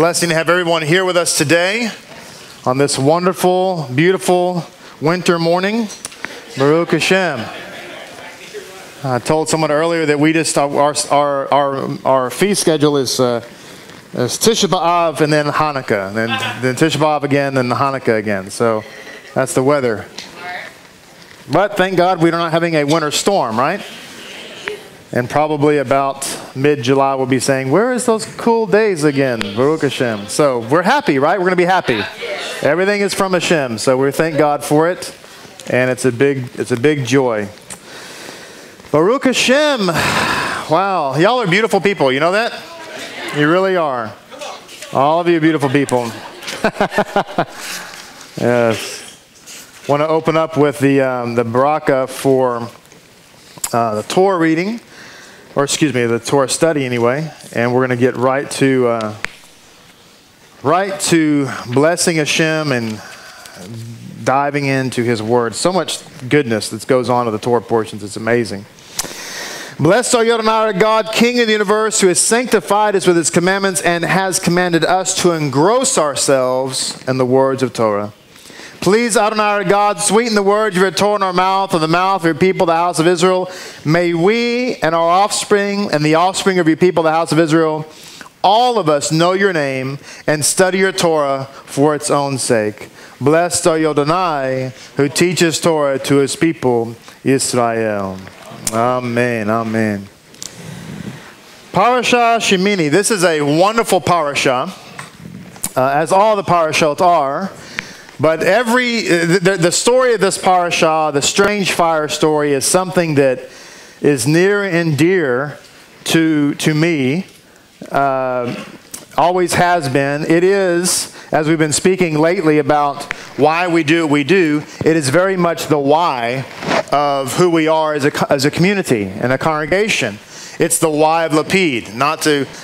Blessing to have everyone here with us today on this wonderful, beautiful winter morning. Baruch Hashem. I told someone earlier that we just our feast schedule is Tisha B'Av and then Hanukkah, and then Tisha B'Av again, then Hanukkah again. So that's the weather. But thank God we're not having a winter storm, right? And probably about mid-July we'll be saying, where is those cool days again? Baruch Hashem. So we're happy, right? We're going to be happy. Everything is from Hashem, so we thank God for it, and it's a big joy. Baruch Hashem. Wow, y'all are beautiful people. You know that? You really are. All of you are beautiful people. Yes. Want to open up with the baraka for the Torah reading. Or excuse me, the Torah study anyway, and we're going to get right to blessing Hashem and diving into His Word. So much goodness that goes on with the Torah portions; it's amazing. Blessed are you, Adonai, God, King of the universe, who has sanctified us with His commandments and has commanded us to engross ourselves in the words of Torah. Please, Adonai, God, sweeten the words of your Torah in our mouth and the mouth of your people, the house of Israel. May we and our offspring and the offspring of your people, the house of Israel, all of us know your name and study your Torah for its own sake. Blessed are you, Adonai, who teaches Torah to his people, Israel. Amen, amen. Parashat Shemini. This is a wonderful parasha, as all the parashot are. But the story of this parasha, the strange fire story, is something that is near and dear to me. Always has been. It is, as we've been speaking lately about why we do what we do, it is very much the why of who we are as a community and a congregation. It's the why of Lapid.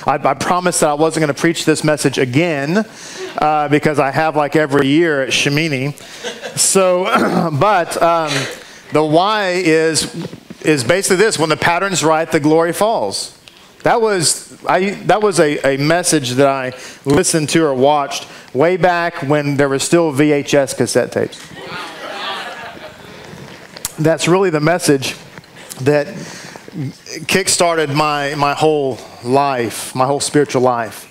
I promised that I wasn't going to preach this message again because I have like every year at Shemini. So, but the why is basically this: when the pattern's right, the glory falls. That was a message that I listened to or watched way back when there were still VHS cassette tapes. That's really the message that kick-started my whole life, my whole spiritual life.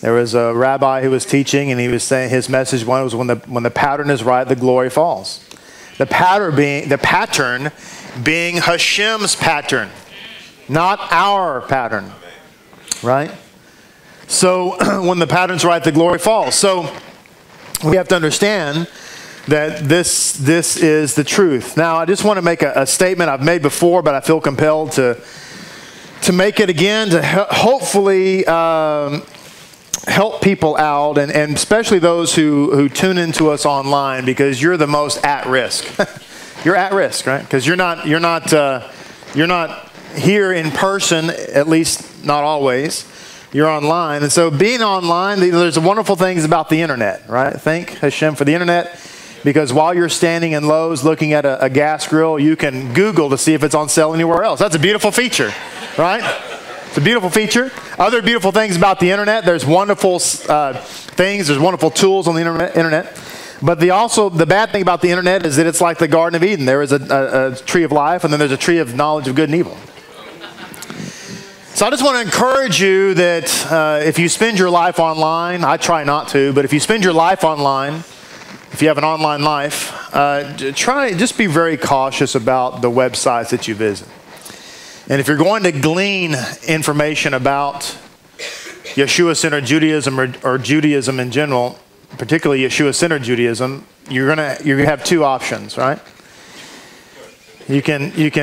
There was a rabbi who was teaching, and he was saying his message was when the pattern is right, the glory falls. The pattern being Hashem's pattern, not our pattern, right? So when the pattern's right, the glory falls. So we have to understand that this is the truth. Now, I just want to make a statement I've made before, but I feel compelled to make it again to hopefully help people out, and especially those who tune into us online, because you're the most at risk. You're at risk, right? Because you're not here in person, at least not always. You're online, and so being online, there's wonderful things about the internet, right? Thank Hashem for the internet. Because while you're standing in Lowe's looking at a gas grill, you can Google to see if it's on sale anywhere else. That's a beautiful feature, right? It's a beautiful feature. Other beautiful things about the internet, there's wonderful things, there's wonderful tools on the internet. But the bad thing about the internet is that it's like the Garden of Eden. There is a tree of life, and then there's a tree of knowledge of good and evil. So I just want to encourage you that if you spend your life online, I try not to, but if you spend your life online, if you have an online life, just be very cautious about the websites that you visit. And if you're going to glean information about Yeshua-centered Judaism or Judaism in general, particularly Yeshua-centered Judaism, you're gonna have two options, right? You can go to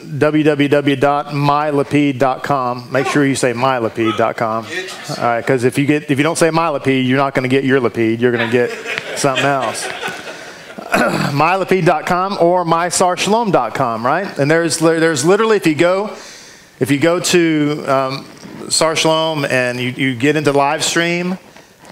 www.mylapid.com. Make sure you say mylapid.com. All right, because if you don't say mylapid, you're not going to get your lapid. You're going to get something else. mylapid.com or mysarshalom.com, right? And there's literally, if you go to Sar Shalom and you get into live stream,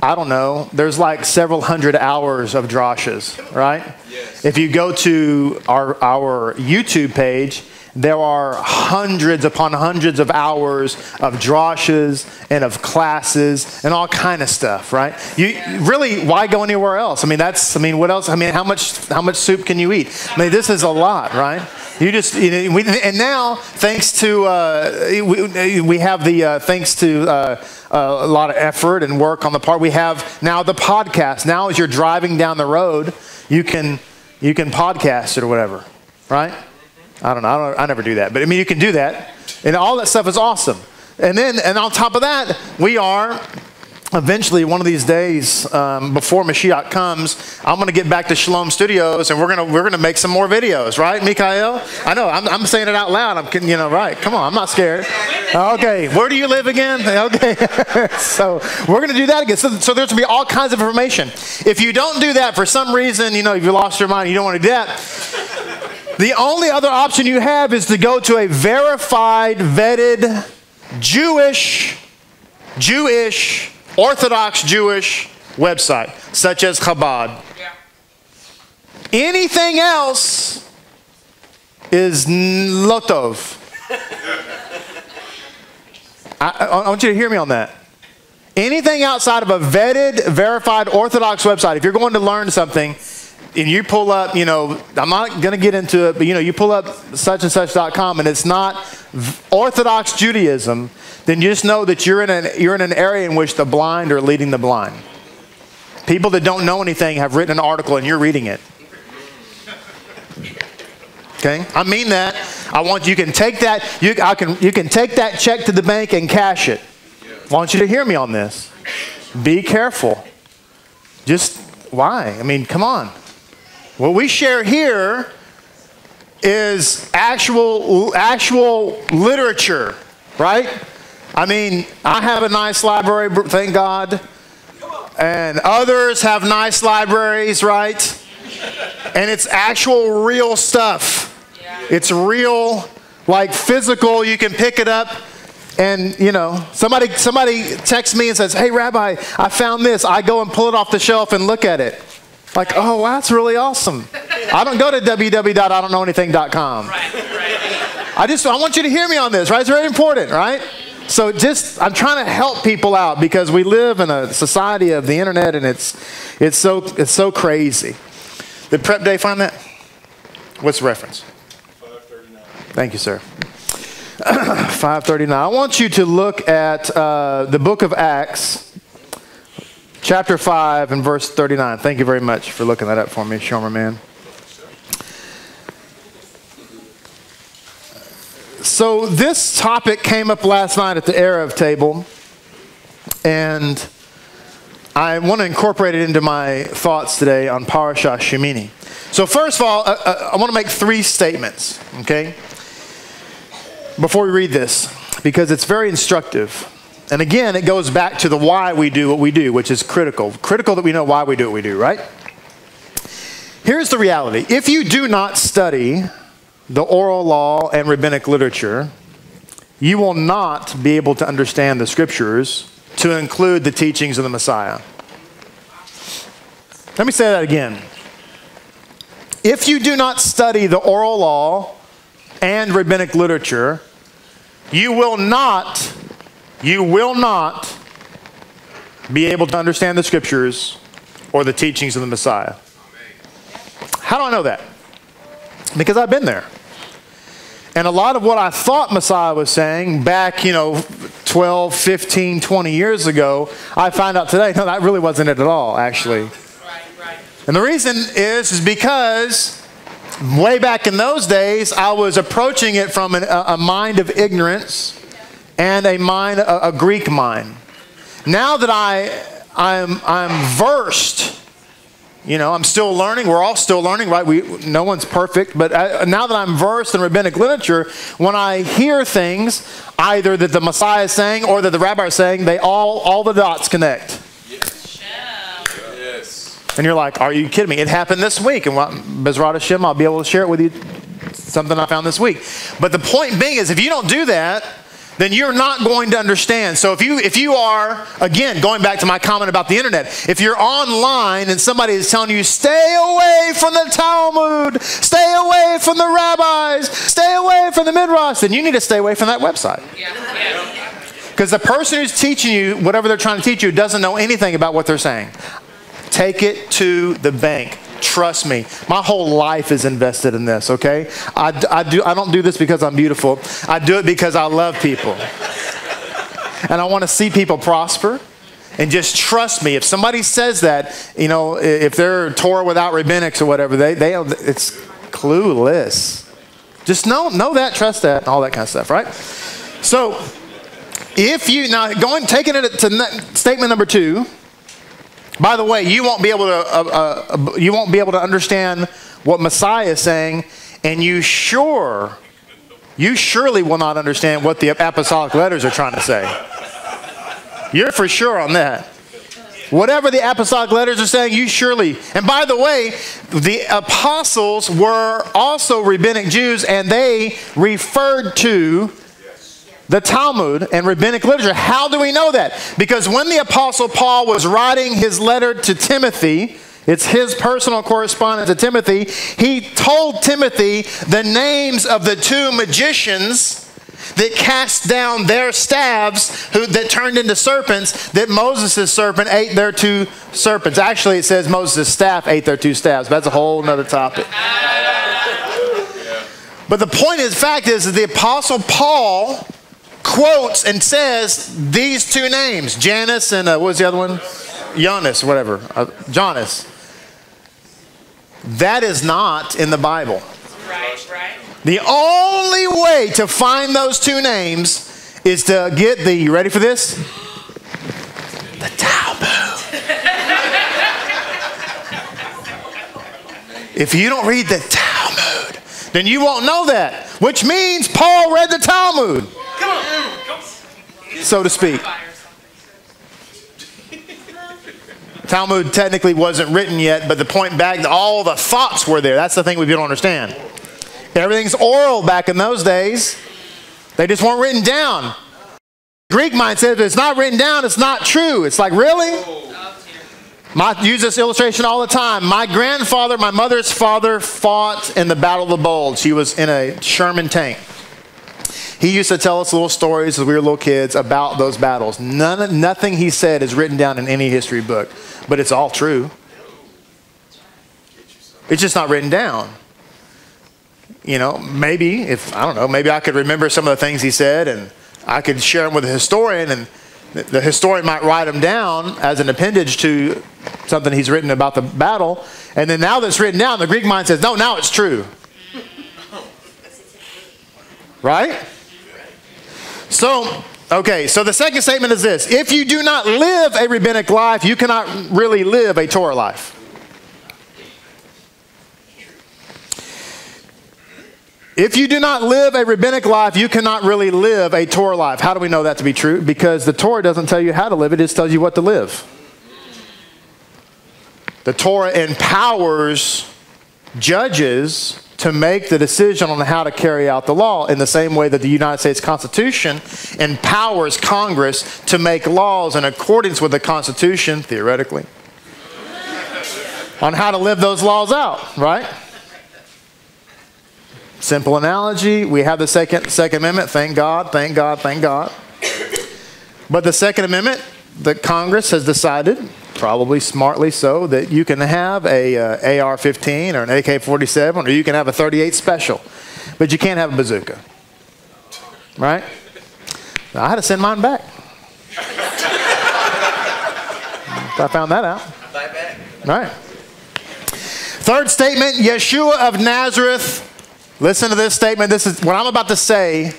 I don't know, there's like several hundred hours of drashas, right? Yes. If you go to our YouTube page, there are hundreds upon hundreds of hours of drashas and of classes and all kind of stuff, right? You really, why go anywhere else? I mean, what else? I mean, how much soup can you eat? I mean, this is a lot, right? And now, thanks to we have the thanks to a lot of effort and work on the part, we have now the podcast. Now, as you're driving down the road, you can podcast it or whatever, right? I don't know. I never do that, but I mean, you can do that, and all that stuff is awesome. And on top of that, we are eventually one of these days before Mashiach comes, I'm going to get back to Shalom Studios, and we're gonna make some more videos, right, Mikael? I know. I'm saying it out loud. I'm kidding, right? Come on, I'm not scared. Okay, where do you live again? Okay, so we're going to do that again. So there's going to be all kinds of information. If you don't do that for some reason, if you lost your mind, you don't want to do that. The only other option you have is to go to a verified, vetted, Jewish, Orthodox Jewish website, such as Chabad. Yeah. Anything else is lotov. I want you to hear me on that. Anything outside of a vetted, verified Orthodox website, if you're going to learn something, and you pull up, I'm not going to get into it, but you pull up suchandsuch.com and it's not Orthodox Judaism, then you just know that you're in an area in which the blind are leading the blind. People that don't know anything have written an article and you're reading it. Okay? I mean that. You can take that, you can take that check to the bank and cash it. I want you to hear me on this. Be careful. Just why? I mean, come on. What we share here is actual literature, right? I mean, I have a nice library, thank God. And others have nice libraries, right? And it's actual real stuff. It's real, like physical. You can pick it up. And, somebody texts me and says, "Hey, Rabbi, I found this." I go and pull it off the shelf and look at it. Like, oh, wow, that's really awesome. I don't go to www.idon'tknowanything.com. I want you to hear me on this, right? It's very important, right? So I'm trying to help people out because we live in a society of the internet and it's so crazy. Did Prep Day find that? What's the reference? 539. Thank you, sir. 539. I want you to look at the book of Acts, chapter 5 and verse 39. Thank you very much for looking that up for me, Shomer man. So this topic came up last night at the Erev table, and I want to incorporate it into my thoughts today on Parashat Shemini. So first of all, I want to make 3 statements, okay, before we read this, because it's very instructive. And again, it goes back to the why we do what we do, which is critical. Critical that we know why we do what we do, right? Here's the reality. If you do not study the oral law and rabbinic literature, you will not be able to understand the scriptures to include the teachings of the Messiah. Let me say that again. If you do not study the oral law and rabbinic literature, you will not be able to understand the scriptures or the teachings of the Messiah. How do I know that? Because I've been there. And a lot of what I thought Messiah was saying back, 12, 15, 20 years ago, I find out today, no, that really wasn't it at all, actually. Right. And the reason is because way back in those days, I was approaching it from a mind of ignorance and a Greek mind. Now that I'm versed, I'm still learning. We're all still learning, right? No one's perfect. But now that I'm versed in rabbinic literature, when I hear things, either that the Messiah is saying or that the rabbi is saying, all the dots connect. Yes. And you're like, are you kidding me? It happened this week. And Bezrat Hashem, I'll be able to share it with you, something I found this week. But the point being is, if you don't do that, then you're not going to understand. So if you are, again, going back to my comment about the internet, if you're online and somebody is telling you, stay away from the Talmud, stay away from the rabbis, stay away from the Midrash, then you need to stay away from that website. Because the person who's teaching you whatever they're trying to teach you doesn't know anything about what they're saying. Take it to the bank. Trust me, my whole life is invested in this, okay? I don't do this because I'm beautiful. I do it because I love people. And I want to see people prosper. And just trust me, if somebody says that, you know, if they're Torah without rabbinics or whatever, it's clueless. Just know that, trust that, all that kind of stuff, right? So, taking it to statement number 2, by the way, you won't be able to understand what Messiah is saying, and you surely will not understand what the apostolic letters are trying to say. You're for sure on that. Whatever the apostolic letters are saying, you surely. And by the way, the apostles were also rabbinic Jews, and they referred to the Talmud and rabbinic literature. How do we know that? Because when the Apostle Paul was writing his letter to Timothy, it's his personal correspondence to Timothy, he told Timothy the names of the 2 magicians that cast down their staves that turned into serpents, that Moses' serpent ate their 2 serpents. Actually, it says Moses' staff ate their 2 staves. But that's a whole other topic. But the point is, fact is that the Apostle Paul quotes and says these 2 names, Janus and what was the other one? Jonas, whatever. Jonas. That is not in the Bible. Right. The only way to find those 2 names is to get you ready for this? The Talmud. If you don't read the Talmud, then you won't know that. Which means Paul read the Talmud. So to speak. Talmud technically wasn't written yet, but the point back, all the thoughts were there. That's the thing we don't understand. Everything's oral back in those days. They just weren't written down. Greek mind says if it's not written down, it's not true. It's like, really? I use this illustration all the time. My grandfather, my mother's father, fought in the Battle of the Bulge. He was in a Sherman tank. He used to tell us little stories as we were little kids about those battles. Nothing he said is written down in any history book, but it's all true. It's just not written down. You know, maybe I could remember some of the things he said, and I could share them with a historian, and the historian might write them down as an appendage to something he's written about the battle. And then now that it's written down, the Greek mind says, no, now it's true. Right? So the second statement is this. If you do not live a rabbinic life, you cannot really live a Torah life. If you do not live a rabbinic life, you cannot really live a Torah life. How do we know that to be true? Because the Torah doesn't tell you how to live, it just tells you what to live. The Torah empowers judges to make the decision on how to carry out the law in the same way that the United States Constitution empowers Congress to make laws in accordance with the Constitution, theoretically, on how to live those laws out, right? Simple analogy, we have the Second Amendment, thank God, thank God, thank God. But the Second Amendment, the Congress has decided, probably smartly so, that you can have a AR-15 or an AK-47, or you can have a .38 special, but you can't have a bazooka, right? I had to send mine back. I found that out. Right. Third statement, Yeshua of Nazareth. Listen to this statement. This is what I'm about to say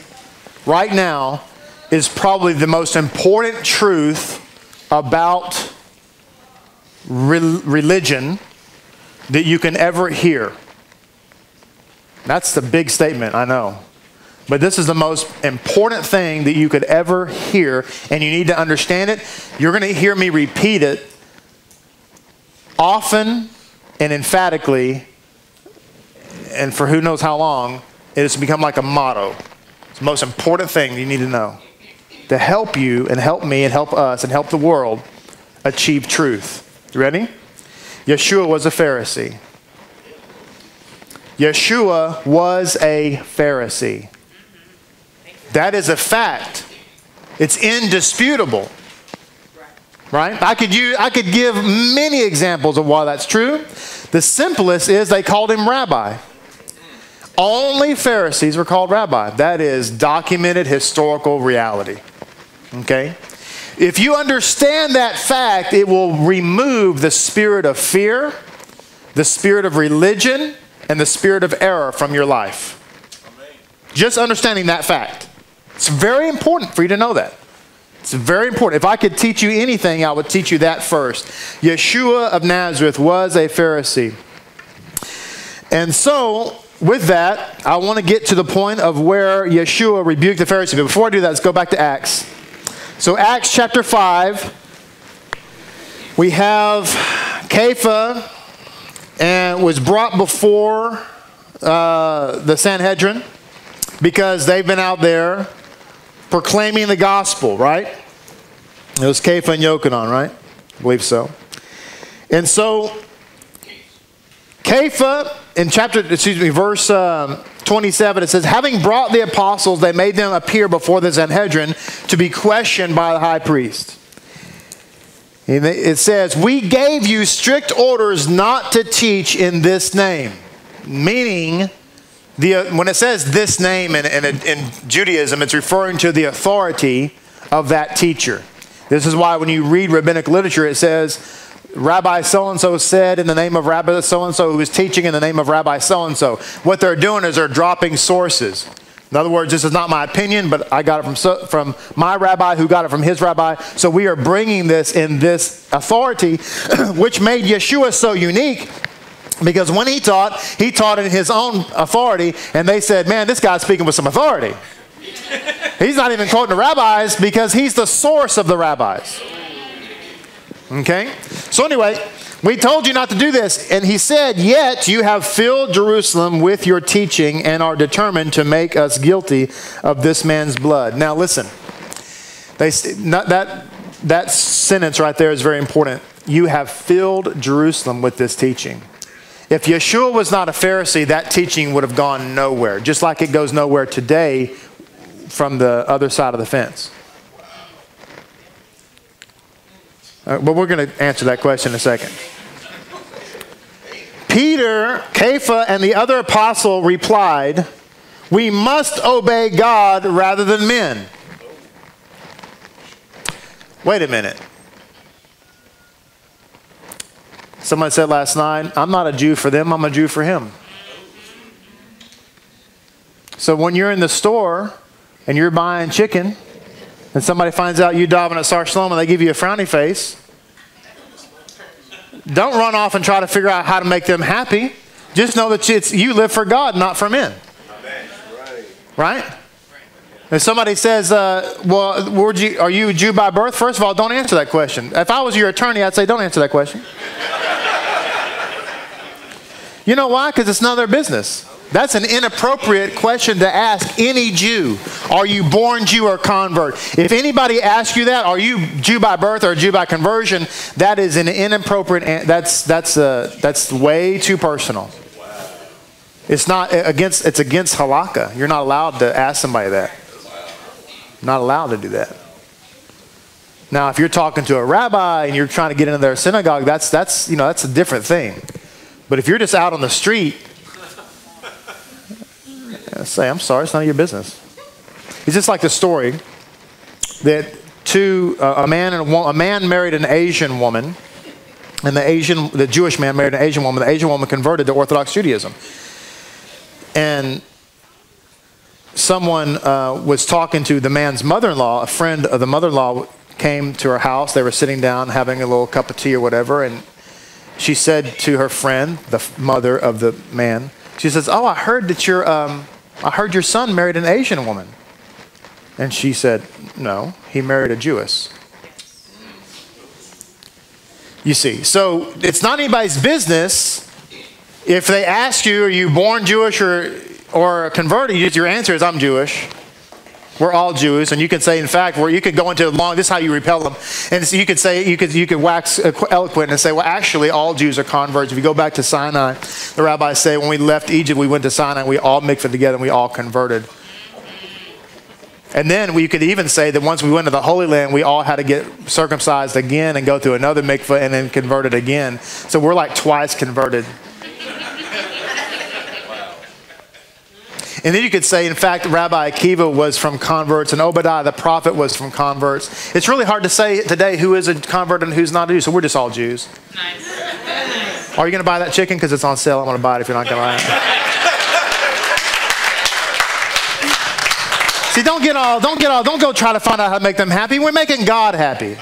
right now is probably the most important truth about religion that you can ever hear. That's the big statement, I know. But this is the most important thing that you could ever hear, and you need to understand it. You're going to hear me repeat it often and emphatically, and for who knows how long. It has become like a motto. It's the most important thing you need to know. to help you and help me and help us and help the world achieve truth. You ready? Yeshua was a Pharisee. Yeshua was a Pharisee. That is a fact. It's indisputable. Right? I could give many examples of why that's true. The simplest is they called him rabbi. Only Pharisees were called rabbi. That is documented historical reality. Okay? If you understand that fact, it will remove the spirit of fear, the spirit of religion, and the spirit of error from your life. Amen. Just understanding that fact. It's very important for you to know that. It's very important. If I could teach you anything, I would teach you that first. Yeshua of Nazareth was a Pharisee. And so, with that, I want to get to the point of where Yeshua rebuked the Pharisee. But before I do that, let's go back to Acts. So Acts chapter 5, we have Kepha and was brought before the Sanhedrin because they've been out there proclaiming the gospel, right? It was Kepha and Yochanan, right? I believe so. And so Kepha in verse 27, it says, having brought the apostles, they made them appear before the Sanhedrin to be questioned by the high priest. And it says, we gave you strict orders not to teach in this name. Meaning, when it says this name in Judaism, it's referring to the authority of that teacher. This is why when you read rabbinic literature, it says, Rabbi so-and-so said in the name of Rabbi so-and-so who was teaching in the name of Rabbi so-and-so. What they're doing is they're dropping sources. In other words, this is not my opinion, but I got it from my rabbi who got it from his rabbi. So we are bringing this in this authority, which made Yeshua so unique. Because when he taught in his own authority, and they said, man, this guy's speaking with some authority. He's not even quoting the rabbis because he's the source of the rabbis. Okay? So anyway, we told you not to do this. And he said, yet you have filled Jerusalem with your teaching and are determined to make us guilty of this man's blood. Now listen, that sentence right there is very important. You have filled Jerusalem with this teaching. If Yeshua was not a Pharisee, that teaching would have gone nowhere, just like it goes nowhere today from the other side of the fence. But we're going to answer that question in a second. Peter, Kepha, and the other apostle replied, we must obey God rather than men. Wait a minute. Someone said last night, I'm not a Jew for them, I'm a Jew for him. So when you're in the store and you're buying chicken and somebody finds out you diving at Sar Shalom and they give you a frowny face, don't run off and try to figure out how to make them happy. Just know that you live for God, not for men. Right? If somebody says, well, are you a Jew by birth? First of all, don't answer that question. If I was your attorney, I'd say don't answer that question. You know why? Because it's none of their business. That's an inappropriate question to ask any Jew. Are you born Jew or convert? If anybody asks you that, are you Jew by birth or Jew by conversion? That is an inappropriate. That's way too personal. It's against halakha. You're not allowed to ask somebody that. Not allowed to do that. Now, if you're talking to a rabbi and you're trying to get into their synagogue, that's a different thing. But if you're just out on the street, say, I'm sorry, it's none of your business. It's just like the story that a man married an Asian woman, and the Jewish man married an Asian woman. The Asian woman converted to Orthodox Judaism. And someone was talking to the man's mother-in-law. A friend of the mother-in-law came to her house. They were sitting down having a little cup of tea or whatever, and she said to her friend, the mother of the man, she says, oh, I heard your son married an Asian woman. And she said, no, he married a Jewess. You see, so it's not anybody's business if they ask you, are you born Jewish or converted? Your answer is, I'm Jewish. We're all Jews, and you can say, in fact, where you could go into long. This is how you repel them, and so you could say, you could wax eloquent and say, well, actually, all Jews are converts. If you go back to Sinai, the rabbis say, when we left Egypt, we went to Sinai, we all mixed it together, and we all converted. And then we could even say that once we went to the Holy Land, we all had to get circumcised again and go through another mikvah and then converted again. So we're like twice converted. And then you could say, in fact, Rabbi Akiva was from converts, and Obadiah the prophet was from converts. It's really hard to say today who is a convert and who's not a Jew, so we're just all Jews. Nice. Are you going to buy that chicken? Because it's on sale. I'm going to buy it if you're not going to buy it. See, don't go try to find out how to make them happy. We're making God happy.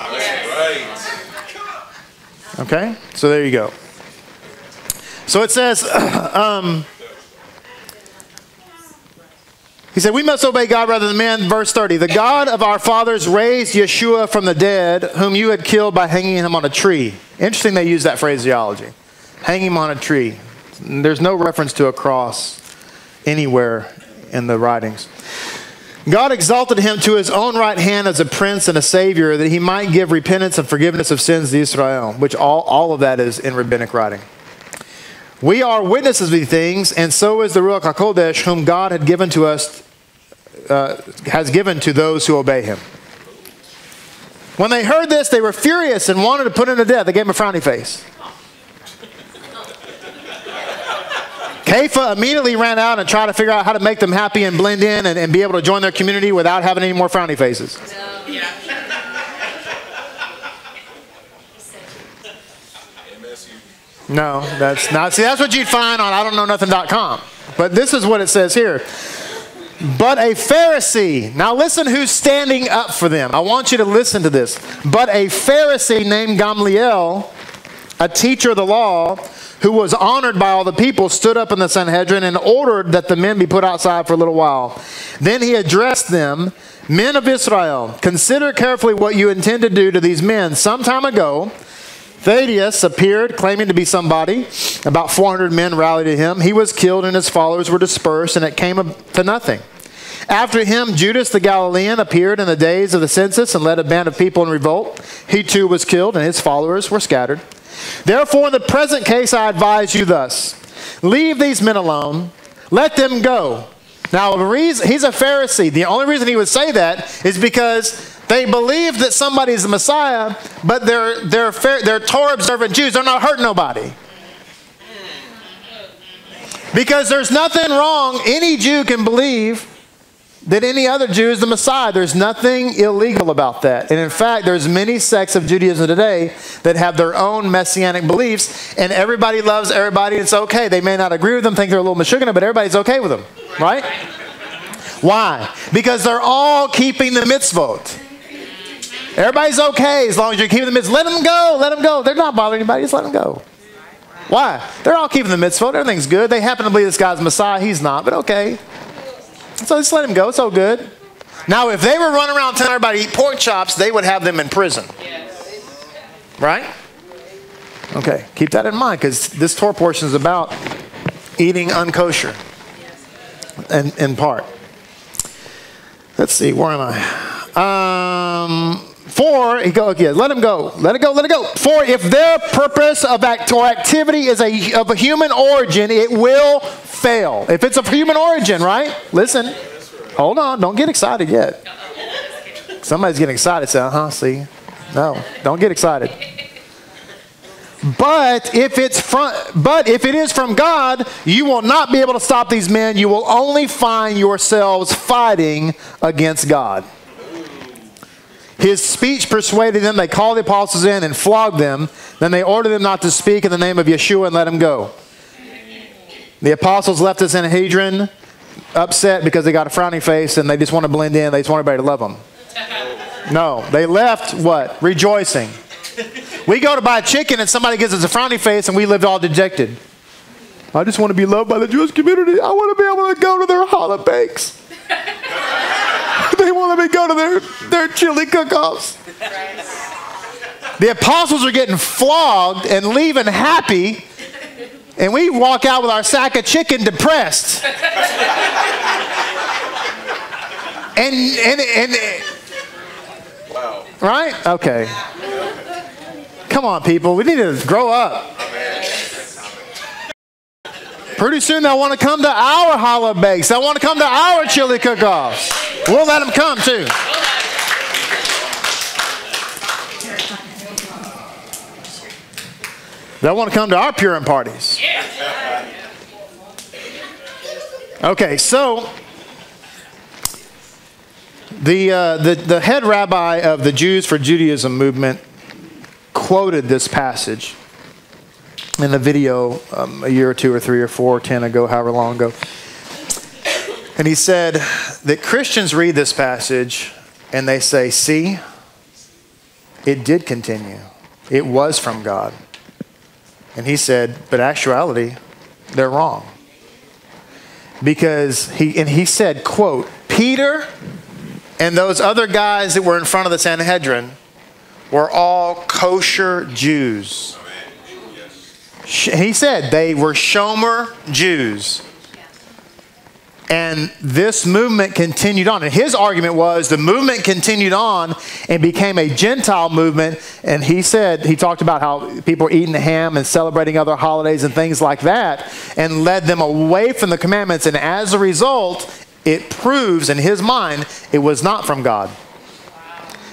Okay? So there you go. So it says, he said, we must obey God rather than men. Verse 30, the God of our fathers raised Yeshua from the dead, whom you had killed by hanging him on a tree. Interesting they use that phraseology. Hanging him on a tree. There's no reference to a cross anywhere in the writings. God exalted him to his own right hand as a prince and a savior, that he might give repentance and forgiveness of sins to Israel, which all of that is in rabbinic writing. We are witnesses of these things, and so is the Ruach HaKodesh, whom God had given to us, has given to those who obey him. When they heard this, they were furious and wanted to put him to death. They gave him a frowny face. Kepha immediately ran out and tried to figure out how to make them happy and blend in and be able to join their community without having any more frowny faces. No, that's not. See, that's what you'd find on IDon'tKnowNothing.com. But this is what it says here. But a Pharisee. Now listen who's standing up for them. I want you to listen to this. But a Pharisee named Gamliel, a teacher of the law, who was honored by all the people, stood up in the Sanhedrin and ordered that the men be put outside for a little while. Then he addressed them, men of Israel, consider carefully what you intend to do to these men. Some time ago, Thaddeus appeared claiming to be somebody. About 400 men rallied to him. He was killed and his followers were dispersed, and it came to nothing. After him, Judas the Galilean appeared in the days of the census and led a band of people in revolt. He too was killed, and his followers were scattered. Therefore, in the present case, I advise you thus. Leave these men alone. Let them go. Now, he's a Pharisee. The only reason he would say that is because they believe that somebody's the Messiah, but they're Torah-observant Jews. They're not hurting nobody. Because there's nothing wrong. Any Jew can believe that any other Jew is the Messiah. There's nothing illegal about that. And in fact, there's many sects of Judaism today that have their own messianic beliefs, and everybody loves everybody. It's okay. They may not agree with them, think they're a little mashugana, but everybody's okay with them. Right? Why? Because they're all keeping the mitzvot. Everybody's okay as long as you're keeping the mitzvot. Let them go. Let them go. They're not bothering anybody. Just let them go. Why? They're all keeping the mitzvot. Everything's good. They happen to believe this guy's Messiah. He's not, but okay. So just let him go. It's all good. Now, if they were running around telling everybody to eat pork chops, they would have them in prison. Right? Okay. Keep that in mind, because this Torah portion is about eating unkosher. In part. Let's see. Where am I? Let him go. Let it go. Let it go. For if their purpose of activity is of a human origin, it will fail. If it's of human origin, right? Listen. Hold on. Don't get excited yet. Somebody's getting excited. Say, see. No, don't get excited. But if it is from God, you will not be able to stop these men. You will only find yourselves fighting against God. His speech persuaded them. They called the apostles in and flogged them. Then they ordered them not to speak in the name of Yeshua and let them go. The apostles left the Sanhedrin upset because they got a frowny face and they just want to blend in. They just want everybody to love them. No, they left what? Rejoicing. We go to buy chicken and somebody gives us a frowny face and we live all dejected. I just want to be loved by the Jewish community. I want to be able to go to their challah bakes. They want me to go to their chili cook-offs. The apostles are getting flogged and leaving happy, and we walk out with our sack of chicken depressed. And Wow. right? Okay. Come on, people. We need to grow up. Pretty soon they'll want to come to our challah bakes. They'll want to come to our chili cook-offs. We'll let them come too. They'll want to come to our Purim parties. Okay, so the head rabbi of the Jews for Judaism movement quoted this passage in a video a year or two or three or four or 10 ago, however long ago. And he said that Christians read this passage and they say, see, it did continue. It was from God. And he said, but actuality, they're wrong. Because he said, quote, Peter and those other guys that were in front of the Sanhedrin were all kosher Jews. He said they were Shomer Jews. And this movement continued on. And his argument was the movement continued on and became a Gentile movement. And he said, he talked about how people were eating ham and celebrating other holidays and things like that, and led them away from the commandments. And as a result, it proves in his mind it was not from God.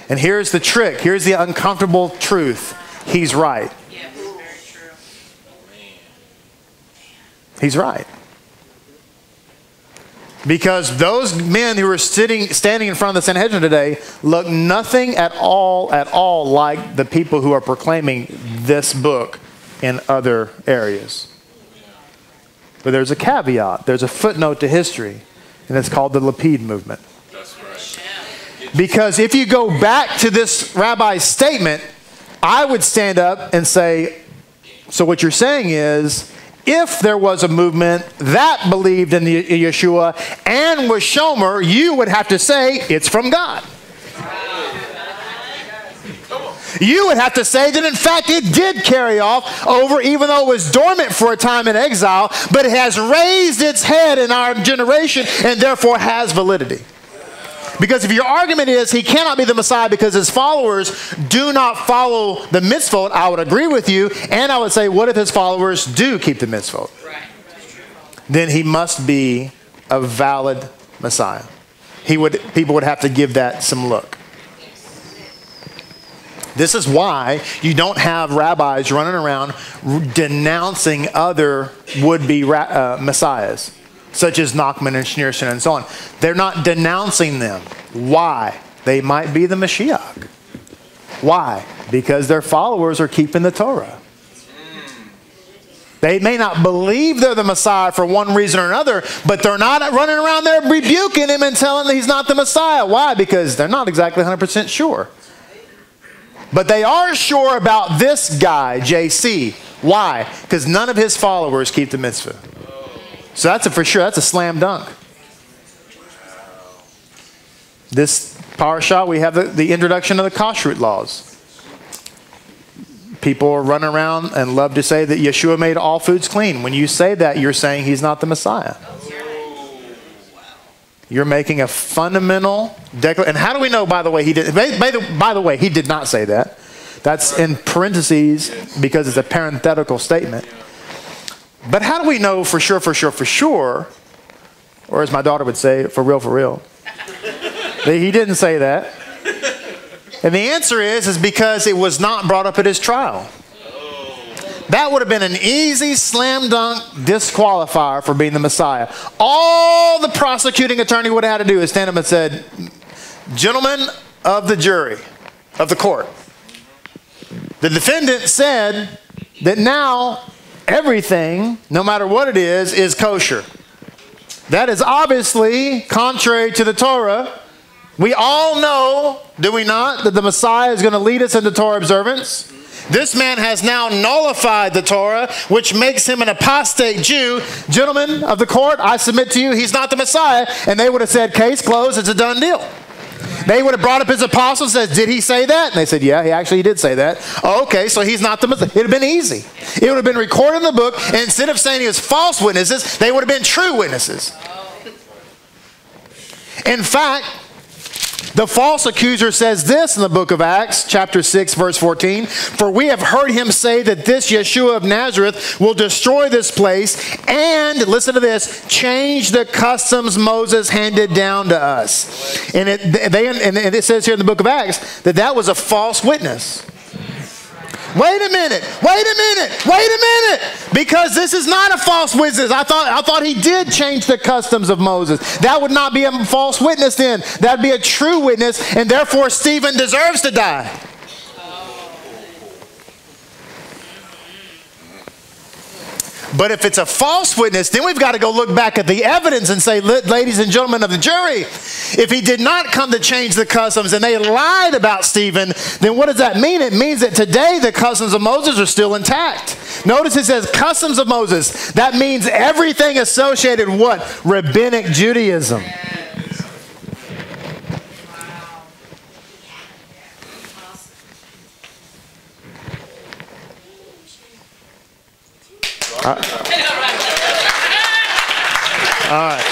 And here's the trick. Here's the uncomfortable truth. He's right. Yes, very true. He's right. Because those men who were standing in front of the Sanhedrin today look nothing at all like the people who are proclaiming this book in other areas. But there's a caveat. There's a footnote to history, and it's called the Lapid movement. That's right. Because if you go back to this rabbi's statement, I would stand up and say, so what you're saying is, if there was a movement that believed in Yeshua and was Shomer, you would have to say it's from God. You would have to say that in fact it did carry off over, even though it was dormant for a time in exile, but it has raised its head in our generation and therefore has validity. Because if your argument is he cannot be the Messiah because his followers do not follow the mitzvot, I would agree with you. And I would say, what if his followers do keep the mitzvot? Right. Then he must be a valid Messiah. People would have to give that some look. This is why you don't have rabbis running around denouncing other would-be messiahs, such as Nachman and Schneerson and so on. They're not denouncing them. Why? They might be the Mashiach. Why? Because their followers are keeping the Torah. They may not believe they're the Messiah for one reason or another, but they're not running around there rebuking him and telling him he's not the Messiah. Why? Because they're not exactly 100% sure. But they are sure about this guy, JC. Why? Because none of his followers keep the mitzvah. So that's for sure. That's a slam dunk. This Parashat, we have the introduction of the kashrut laws. People are running around and love to say that Yeshua made all foods clean. When you say that, you're saying he's not the Messiah. You're making a fundamental declaration. And how do we know, by the way, he did? By the way, he did not say that. That's in parentheses because it's a parenthetical statement. But how do we know for sure, or as my daughter would say, for real, that he didn't say that? And the answer is because it was not brought up at his trial. That would have been an easy slam dunk disqualifier for being the Messiah. All the prosecuting attorney would have had to do is stand up and said, gentlemen of the jury, of the court, the defendant said that now everything, no matter what it is kosher. That is obviously contrary to the Torah. We all know, do we not, that the Messiah is going to lead us into Torah observance. This man has now nullified the Torah, which makes him an apostate Jew. Gentlemen of the court, I submit to you, he's not the Messiah. And they would have said, case closed, it's a done deal. They would have brought up his apostles and said, did he say that? And they said, yeah, he actually did say that. Oh, okay, so he's not the Messiah. It would have been easy. It would have been recorded in the book, and instead of saying he was false witnesses, they would have been true witnesses. In fact, The false accuser says this in the book of Acts, chapter 6, verse 14. For we have heard him say that this Yeshua of Nazareth will destroy this place and, listen to this, change the customs Moses handed down to us. And it says here in the book of Acts that that was a false witness. Wait a minute. Because this is not a false witness. I thought he did change the customs of Moses. That would not be a false witness then. That would be a true witness, and therefore Stephen deserves to die. But if it's a false witness, then we've got to go look back at the evidence and say, ladies and gentlemen of the jury, if he did not come to change the customs and they lied about Stephen, then what does that mean? It means that today the customs of Moses are still intact. Notice it says customs of Moses. That means everything associated with what? Rabbinic Judaism. All right.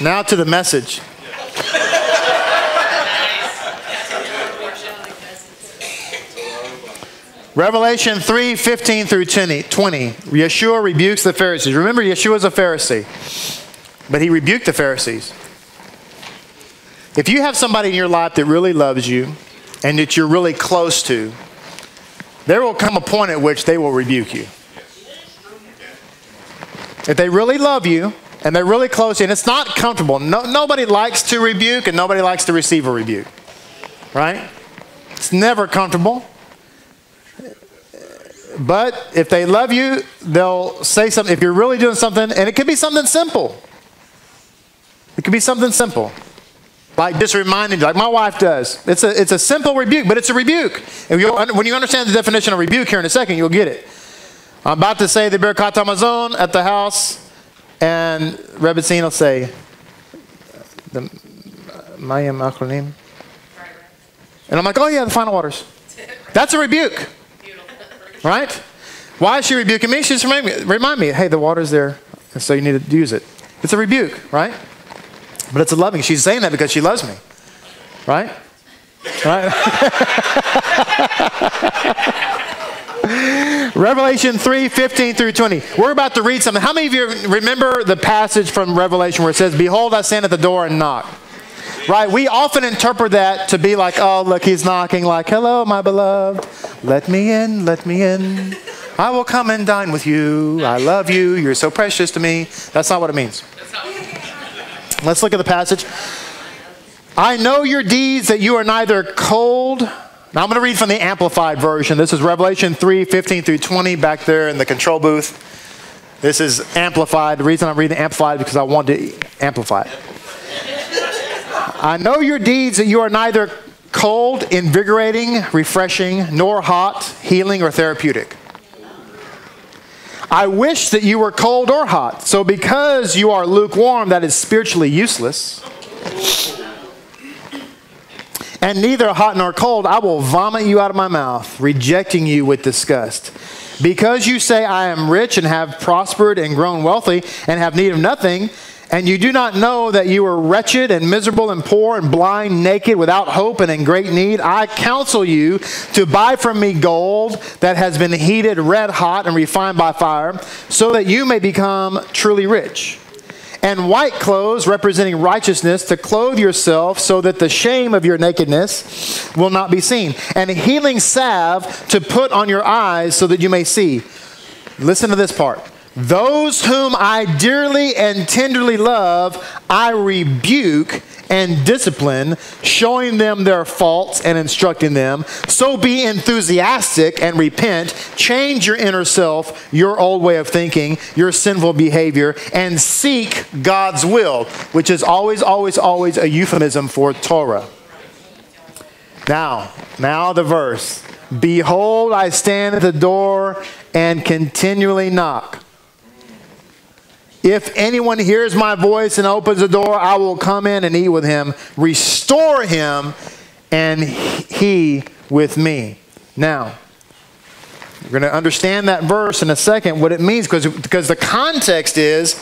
Now to the message. Revelation 3:15 through 20. Yeshua rebukes the Pharisees. Remember, Yeshua is a Pharisee, but he rebuked the Pharisees. If you have somebody in your life that really loves you and that you're really close to, there will come a point at which they will rebuke you. If they really love you and they're really close to you, and it's not comfortable. Nobody likes to rebuke and nobody likes to receive a rebuke. Right? It's never comfortable. But if they love you, they'll say something. If you're really doing something, and it could be something simple. It could be something simple. Like just reminding you, like my wife does. It's a simple rebuke, but it's a rebuke. And when you understand the definition of rebuke here in a second, you'll get it. I'm about to say the Birkat Hamazon at the house, and Rebbetzin will say, the Mayim Achronim. And I'm like, oh yeah, the final waters. That's a rebuke. Right? Why is she rebuking me? She's remind me, hey, the water's there, and so you need to use it. It's a rebuke, right? But it's a loving. She's saying that because she loves me. Right? Right? Revelation 3:15 through 20. We're about to read something. How many of you remember the passage from Revelation where it says, behold, I stand at the door and knock? Right? We often interpret that to be like, oh, look, he's knocking, like, hello, my beloved. Let me in, let me in. I will come and dine with you. I love you. You're so precious to me. That's not what it means. Let's look at the passage. I know your deeds, that you are neither cold. Now I'm going to read from the Amplified version. This is Revelation 3:15 through 20 back there in the control booth. This is Amplified. The reason I'm reading Amplified is because I want to amplify it. I know your deeds, that you are neither cold, invigorating, refreshing, nor hot, healing, or therapeutic. I wish that you were cold or hot. So because you are lukewarm, that is spiritually useless, and neither hot nor cold, I will vomit you out of my mouth, rejecting you with disgust. Because you say, I am rich and have prospered and grown wealthy and have need of nothing, and you do not know that you are wretched and miserable and poor and blind, naked, without hope and in great need, I counsel you to buy from me gold that has been heated red hot and refined by fire, so that you may become truly rich. And white clothes representing righteousness, to clothe yourself so that the shame of your nakedness will not be seen. And a healing salve to put on your eyes so that you may see. Listen to this part. Those whom I dearly and tenderly love, I rebuke and discipline, showing them their faults and instructing them. So be enthusiastic and repent. Change your inner self, your old way of thinking, your sinful behavior, and seek God's will, which is always, always, always a euphemism for Torah. Now the verse. Behold, I stand at the door and continually knock. If anyone hears my voice and opens the door, I will come in and eat with him, restore him, and he with me. Now, we're going to understand that verse in a second, what it means, because the context is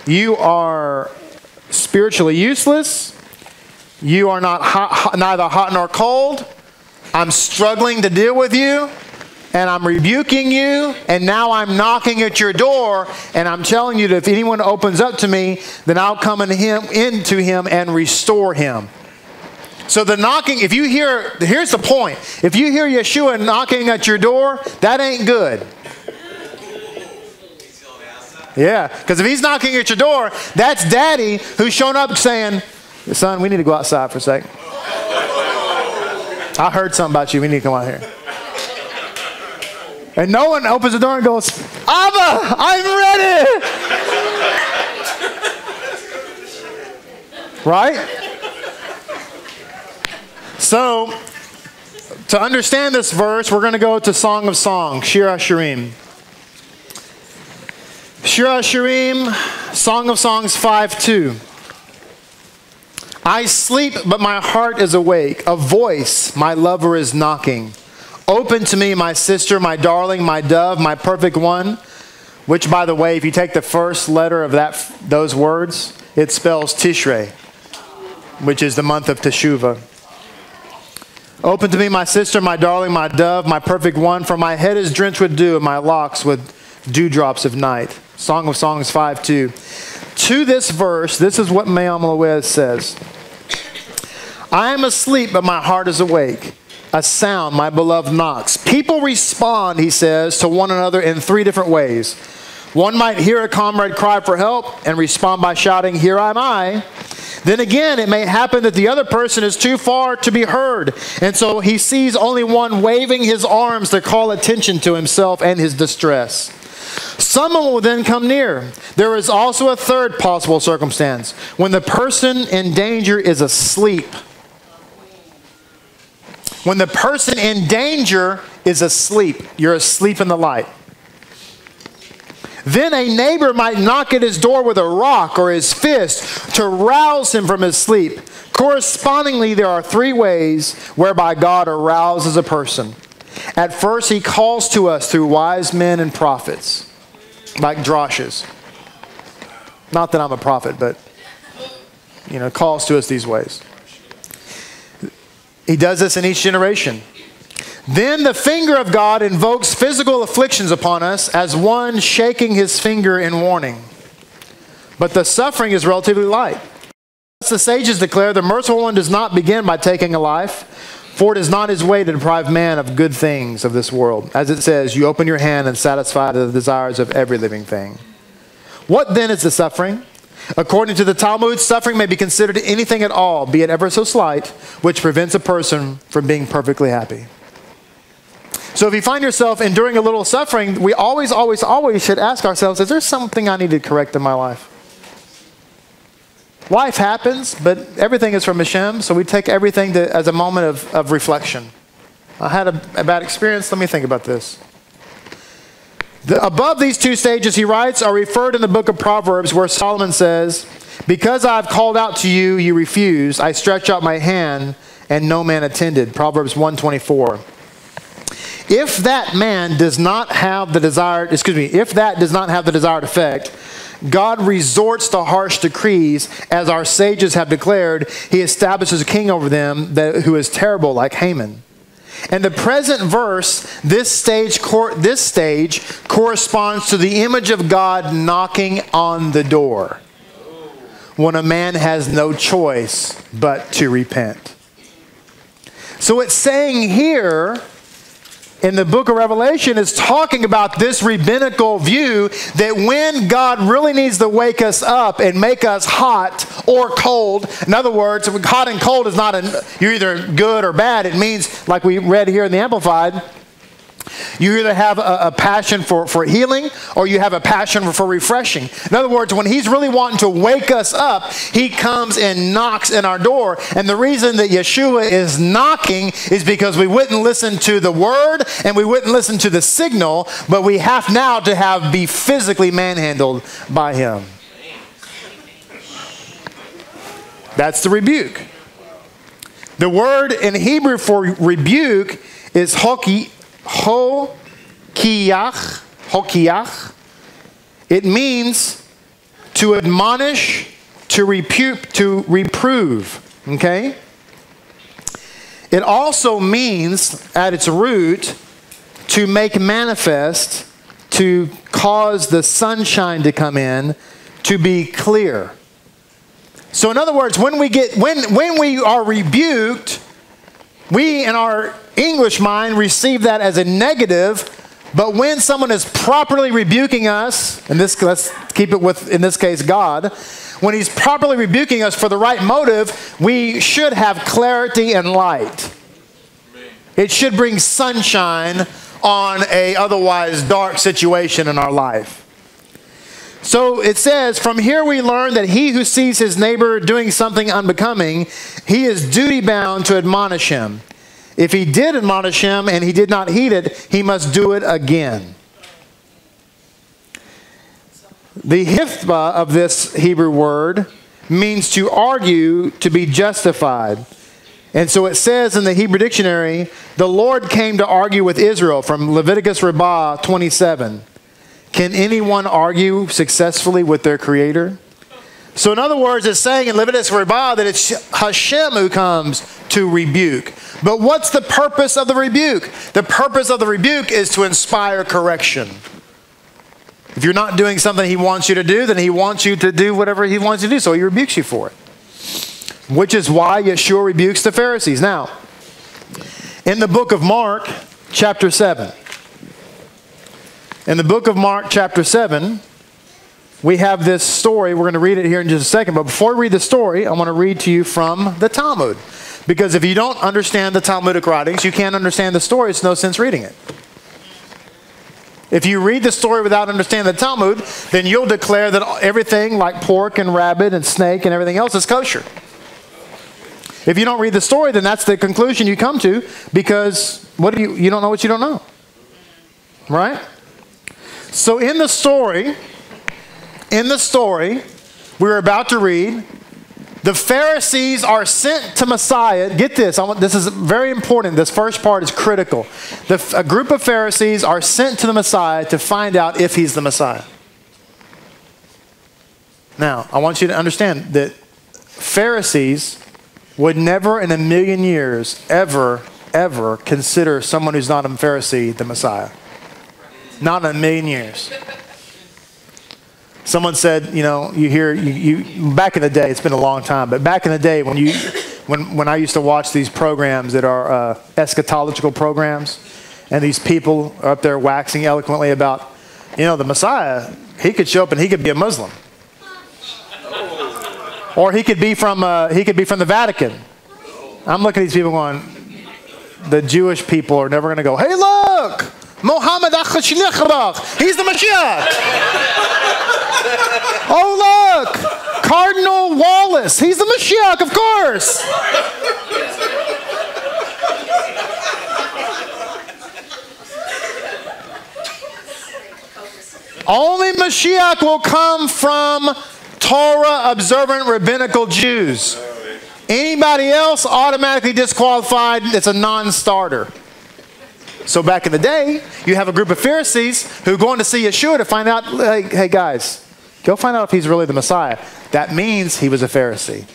you are spiritually useless. You are not neither hot nor cold. I'm struggling to deal with you, and I'm rebuking you, and now I'm knocking at your door, and I'm telling you that if anyone opens up to me, then I'll come into him and restore him. So the knocking, here's the point. If you hear Yeshua knocking at your door, that ain't good. Yeah, because if he's knocking at your door, that's daddy who's shown up saying, son, we need to go outside for a second. I heard something about you. We need to come out here. And no one opens the door and goes, Abba, I'm ready. Right? So, to understand this verse, we're going to go to Song of Songs, Shir HaShirim. Shir HaShirim, Song of Songs 5:2. I sleep, but my heart is awake. A voice, my lover is knocking. Open to me, my sister, my darling, my dove, my perfect one. Which, by the way, if you take the first letter of those words, it spells Tishrei, which is the month of Teshuvah. Open to me, my sister, my darling, my dove, my perfect one. For my head is drenched with dew, and my locks with dewdrops of night. Song of Songs 5:2. To this verse, this is what Me'am Loez says. I am asleep, but my heart is awake. A sound, my beloved knocks. People respond, he says, to one another in three different ways. One might hear a comrade cry for help and respond by shouting, here am I. Then again, it may happen that the other person is too far to be heard, and so he sees only one waving his arms to call attention to himself and his distress. Someone will then come near. There is also a third possible circumstance, when the person in danger is asleep. When the person in danger is asleep, you're asleep in the light. Then a neighbor might knock at his door with a rock or his fist to rouse him from his sleep. Correspondingly, there are three ways whereby God arouses a person. At first, he calls to us through wise men and prophets, like droshes. Not that I'm a prophet, but, calls to us these ways. He does this in each generation. Then the finger of God invokes physical afflictions upon us as one shaking his finger in warning. But the suffering is relatively light. Thus the sages declare, the merciful one does not begin by taking a life, for it is not his way to deprive man of good things of this world. As it says, you open your hand and satisfy the desires of every living thing. What then is the suffering? According to the Talmud, suffering may be considered anything at all, be it ever so slight, which prevents a person from being perfectly happy. So if you find yourself enduring a little suffering, we always should ask ourselves, is there something I need to correct in my life? Life happens, but everything is from Hashem, so we take everything as a moment of reflection. I had a bad experience. Let me think about this. Above these two stages, he writes, are referred in the book of Proverbs, where Solomon says, because I have called out to you, you refused. I stretched out my hand, and no man attended. Proverbs 1:24. If that does not have the desired effect, God resorts to harsh decrees, as our sages have declared. He establishes a king over them who is terrible, like Haman. And the present verse, this stage corresponds to the image of God knocking on the door, when a man has no choice but to repent. So it's saying here, in the book of Revelation, is talking about this rabbinical view that when God really needs to wake us up and make us hot or cold, in other words, hot and cold is not you're either good or bad. It means, like we read here in the Amplified, you either have a passion for healing or you have a passion for refreshing. In other words, when he's really wanting to wake us up, he comes and knocks in our door. And the reason that Yeshua is knocking is because we wouldn't listen to the word and we wouldn't listen to the signal, but we have now to be physically manhandled by him. That's the rebuke. The word in Hebrew for rebuke is hokiach. It means to admonish, to reprove, okay? It also means, at its root, to make manifest, to cause the sunshine to come in, to be clear. So in other words, when we are rebuked, we in our English mind receive that as a negative, but when someone is properly rebuking us, and let's keep it with, in this case, God, when he's properly rebuking us for the right motive, we should have clarity and light. It should bring sunshine on a otherwise dark situation in our life. So it says, from here we learn that he who sees his neighbor doing something unbecoming, he is duty-bound to admonish him. If he did admonish him and he did not heed it, he must do it again. The hithbah of this Hebrew word means to argue, to be justified. And so it says in the Hebrew dictionary, the Lord came to argue with Israel, from Leviticus Rabbah 27. Can anyone argue successfully with their Creator? So in other words, it's saying in Leviticus Rabbah that it's Hashem who comes to rebuke. But what's the purpose of the rebuke? The purpose of the rebuke is to inspire correction. If you're not doing something he wants you to do, then he wants you to do whatever he wants you to do, so he rebukes you for it. Which is why Yeshua rebukes the Pharisees. Now, in the book of Mark, chapter 7. In the book of Mark, chapter 7, we have this story. We're going to read it here in just a second. But before we read the story, I want to read to you from the Talmud. Because if you don't understand the Talmudic writings, you can't understand the story. It's no sense reading it. If you read the story without understanding the Talmud, then you'll declare that everything like pork and rabbit and snake and everything else is kosher. If you don't read the story, then that's the conclusion you come to, because you don't know what you don't know. Right? So in the story we're about to read, the Pharisees are sent to Messiah. Get this, this is very important. This first part is critical. A group of Pharisees are sent to the Messiah to find out if he's the Messiah. Now, I want you to understand that Pharisees would never in a million years ever consider someone who's not a Pharisee the Messiah. Not in a million years. Someone said, you hear, back in the day, it's been a long time, but back in the day when I used to watch these programs that are eschatological programs, and these people are up there waxing eloquently about, the Messiah, he could show up and he could be a Muslim. Or he could be from the Vatican. I'm looking at these people going, the Jewish people are never going to go, hey, look, Mohammed he's the Mashiach. Oh, look, Cardinal Wallace, he's the Mashiach, of course. Only Mashiach will come from Torah observant rabbinical Jews. Anybody else automatically disqualified. It's a non-starter. So back in the day, you have a group of Pharisees who are going to see Yeshua to find out, hey guys, go find out if he's really the Messiah. That means he was a Pharisee.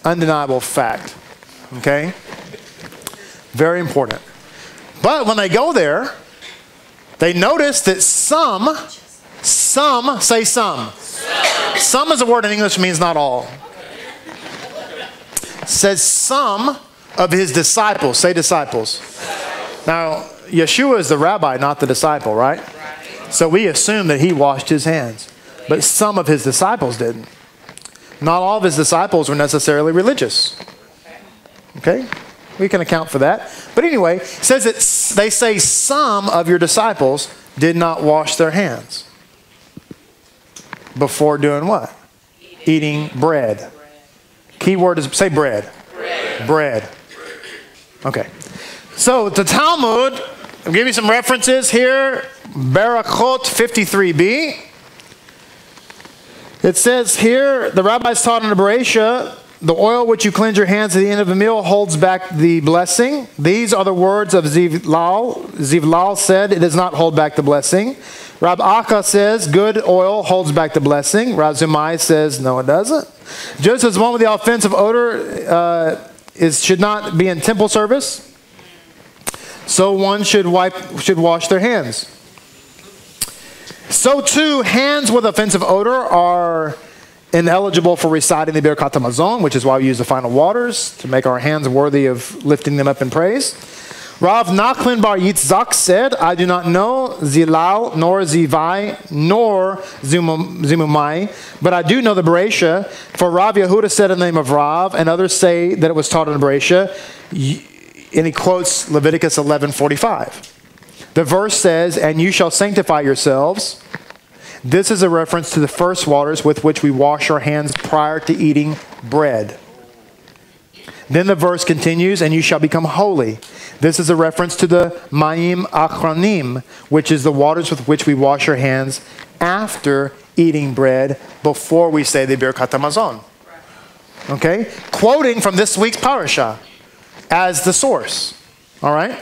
Undeniable fact. Okay? Very important. But when they go there, they notice that some, say some. Some is a word in English that means not all. Says some of his disciples. Say disciples. Now, Yeshua is the rabbi, not the disciple, right? So we assume that he washed his hands. But some of his disciples didn't. Not all of his disciples were necessarily religious. Okay? We can account for that. But anyway, it says that they say some of your disciples did not wash their hands. Before doing what? Eating bread. Key word is, say bread. Bread. Okay. So the Talmud, I'll give you some references here. Barachot 53b. It says here, the rabbis taught in the Bereisha, the oil which you cleanse your hands at the end of a meal holds back the blessing. These are the words of Zivlal. Zivlal said, it does not hold back the blessing. Rab Akka says good oil holds back the blessing. Rab Zumai says no, it doesn't. Just as one with the offensive odor should not be in temple service, so one should wash their hands. So too, hands with offensive odor are ineligible for reciting the Birkat HaMazon, which is why we use the final waters to make our hands worthy of lifting them up in praise. Rav Nachman bar Yitzchak said, I do not know Zilal, nor Zivai, nor Zimumai, but I do know the Bereisha. For Rav Yehuda said in the name of Rav, and others say that it was taught in the Bereisha, and he quotes Leviticus 11:45. The verse says, and you shall sanctify yourselves. This is a reference to the first waters with which we wash our hands prior to eating bread. Then the verse continues, and you shall become holy. This is a reference to the Mayim Achronim, which is the waters with which we wash our hands after eating bread before we say the Birkat HaMazon. Okay? Quoting from this week's Parashat as the source. All right?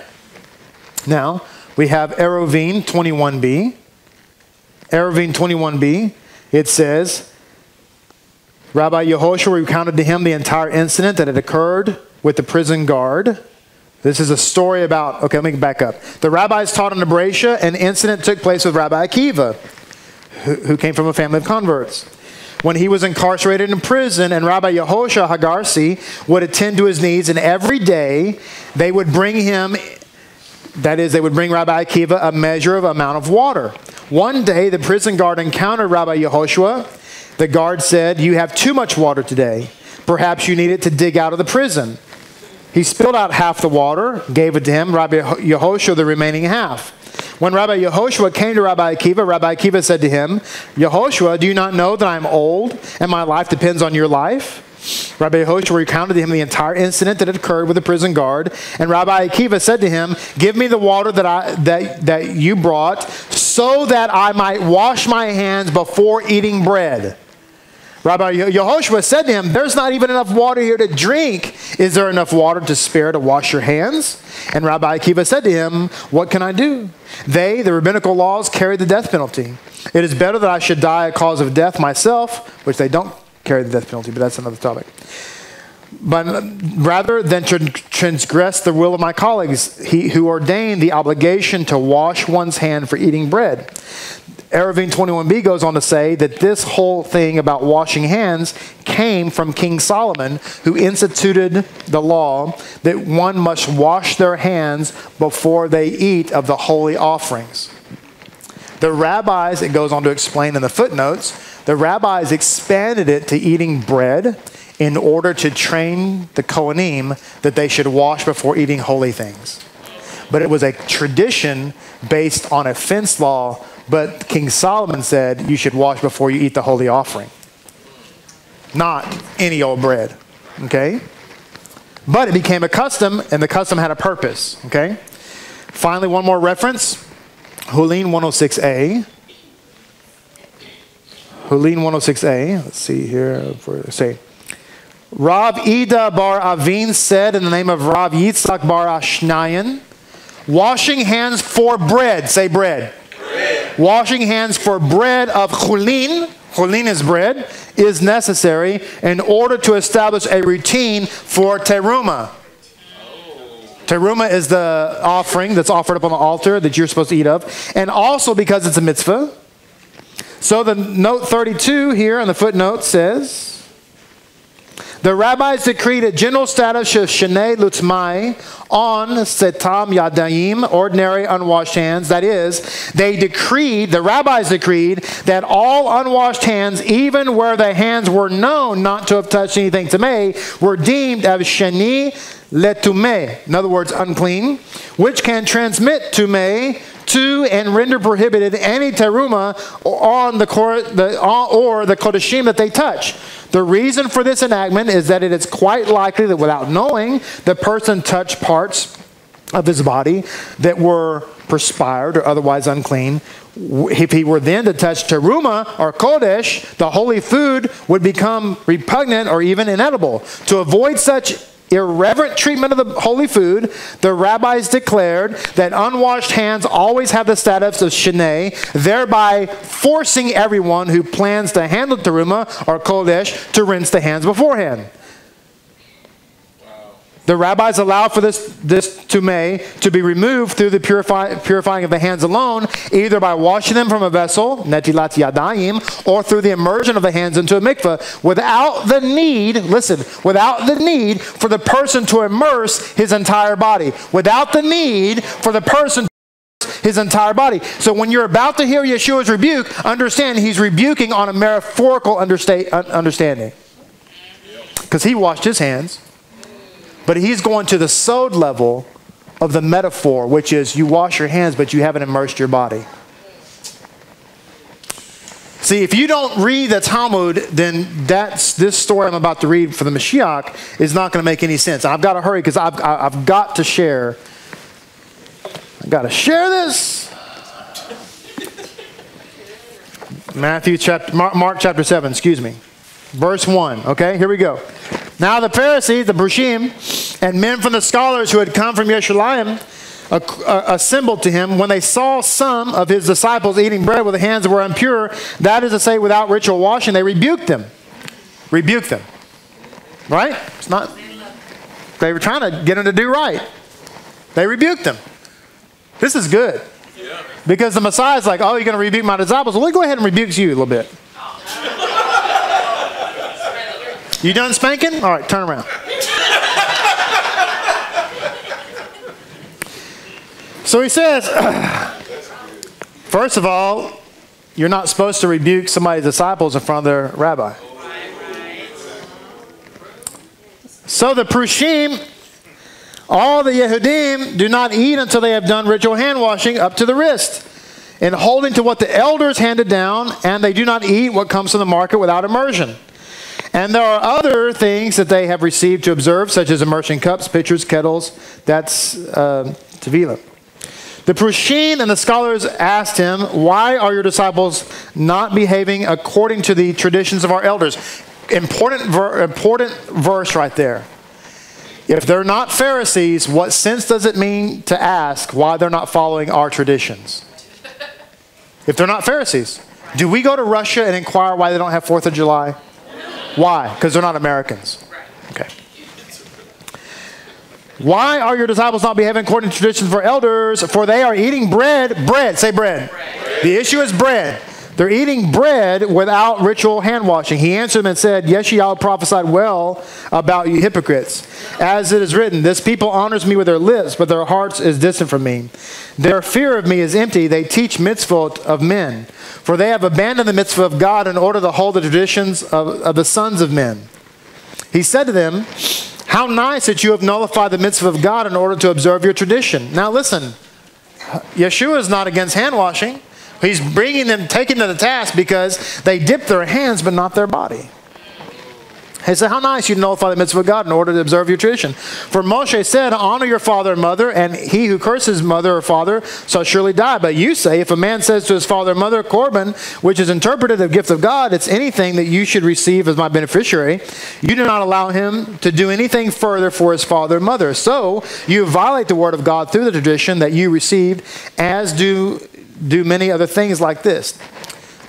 Now, we have Eruvin 21b. Eruvin 21b, it says, Rabbi Yehoshua recounted to him the entire incident that had occurred with the prison guard. This is a story about, okay, let me back up. The rabbis taught in the Bereisha, an incident took place with Rabbi Akiva, who came from a family of converts. When he was incarcerated in prison, and Rabbi Yehoshua Hagarsi would attend to his needs, and every day they would bring him, that is, they would bring Rabbi Akiva a measure of amount of water. One day, the prison guard encountered Rabbi Yehoshua. The guard said, you have too much water today. Perhaps you need it to dig out of the prison. He spilled out half the water, gave it to him, Rabbi Yehoshua the remaining half. When Rabbi Yehoshua came to Rabbi Akiva said to him, Yehoshua, do you not know that I am old and my life depends on your life? Rabbi Yehoshua recounted to him the entire incident that had occurred with the prison guard. And Rabbi Akiva said to him, give me the water that you brought so that I might wash my hands before eating bread. Rabbi Yehoshua said to him, there's not even enough water here to drink. Is there enough water to spare to wash your hands? And Rabbi Akiva said to him, what can I do? They, the rabbinical laws, carry the death penalty. It is better that I should die a cause of death myself, which they don't carry the death penalty, but that's another topic. But rather than transgress the will of my colleagues, he who ordained the obligation to wash one's hand for eating bread. Eruvin 21b goes on to say that this whole thing about washing hands came from King Solomon, who instituted the law that one must wash their hands before they eat of the holy offerings. The rabbis, it goes on to explain in the footnotes, the rabbis expanded it to eating bread in order to train the Kohanim that they should wash before eating holy things. But it was a tradition based on a fence law. But King Solomon said you should wash before you eat the holy offering. Not any old bread. Okay? But it became a custom, and the custom had a purpose. Okay? Finally, one more reference. Hulin 106a. Hulin 106a. Let's see here. Rav Ida bar Avin said in the name of Rav Yitzchak bar Ashnayan, washing hands for bread. Say bread. Washing hands for bread of chulin, chulin is bread, is necessary in order to establish a routine for teruma. Teruma is the offering that's offered up on the altar that you're supposed to eat of, and also because it's a mitzvah. So the note 32 here on the footnote says, the rabbis decreed a general status of shenei lutmai on setam yadayim, ordinary unwashed hands. That is, the rabbis decreed that all unwashed hands, even where the hands were known not to have touched anything tamei, were deemed as sheni letumei. In other words, unclean, which can transmit tumei to and render prohibited any teruma or the kodashim that they touch. The reason for this enactment is that it is quite likely that without knowing, the person touched parts of his body that were perspired or otherwise unclean. If he were then to touch teruma or kodesh, the holy food would become repugnant or even inedible. To avoid such irreverent treatment of the holy food, the rabbis declared that unwashed hands always have the status of Shemini, thereby forcing everyone who plans to handle teruma or kodesh to rinse the hands beforehand. The rabbis allow for this tumah to be removed through the purifying of the hands alone, either by washing them from a vessel, netilat yadayim, or through the immersion of the hands into a mikveh, without the need, listen, without the need for the person to immerse his entire body. Without the need for the person to immerse his entire body. So when you're about to hear Yeshua's rebuke, understand he's rebuking on a metaphorical understanding. Because he washed his hands. But he's going to the sod level of the metaphor, which is you wash your hands, but you haven't immersed your body. See, if you don't read the Talmud, then this story I'm about to read for the Mashiach is not going to make any sense. I've got to hurry because I've got to share. I've got to share this. Mark chapter 7, excuse me. Verse 1, okay? Here we go. Now the Pharisees, the Brushim, and men from the scholars who had come from Yeshalayim assembled to him when they saw some of his disciples eating bread with hands that were impure, that is to say, without ritual washing. They rebuked them. Rebuked them. Right? It's not. They were trying to get him to do right. They rebuked them. This is good. Yeah. Because the Messiah is like, oh, you're going to rebuke my disciples? Well, let me go ahead and rebuke you a little bit. You done spanking? All right, turn around. So he says, first of all, you're not supposed to rebuke somebody's disciples in front of their rabbi. So the Prushim, all the Yehudim, do not eat until they have done ritual hand washing up to the wrist, and holding to what the elders handed down, and they do not eat what comes from the market without immersion. And there are other things that they have received to observe, such as immersion cups, pitchers, kettles. That's tevilah. The Prushim and the scholars asked him, why are your disciples not behaving according to the traditions of our elders? Important verse right there. If they're not Pharisees, what sense does it mean to ask why they're not following our traditions? If they're not Pharisees. Do we go to Russia and inquire why they don't have 4th of July? Why? Because they're not Americans. Okay. Why are your disciples not behaving according to traditions for elders? For they are eating bread. Bread. Say bread. Bread. The issue is bread. They're eating bread without ritual hand washing. He answered them and said, Yeshayahu prophesied well about you hypocrites. As it is written, this people honors me with their lips, but their hearts is distant from me. Their fear of me is empty. They teach mitzvot of men. For they have abandoned the mitzvah of God in order to hold the traditions of the sons of men. He said to them, how nice that you have nullified the mitzvah of God in order to observe your tradition. Now listen, Yeshua is not against hand washing. He's bringing them, taking them to the task because they dip their hands but not their body. He said, how nice you nullify the mitzvah of God in order to observe your tradition. For Moshe said, honor your father and mother, and he who curses mother or father shall surely die. But you say, if a man says to his father or mother, Korban, which is interpreted the gift of God, it's anything that you should receive as my beneficiary, you do not allow him to do anything further for his father and mother. So you violate the word of God through the tradition that you received, as do many other things like this.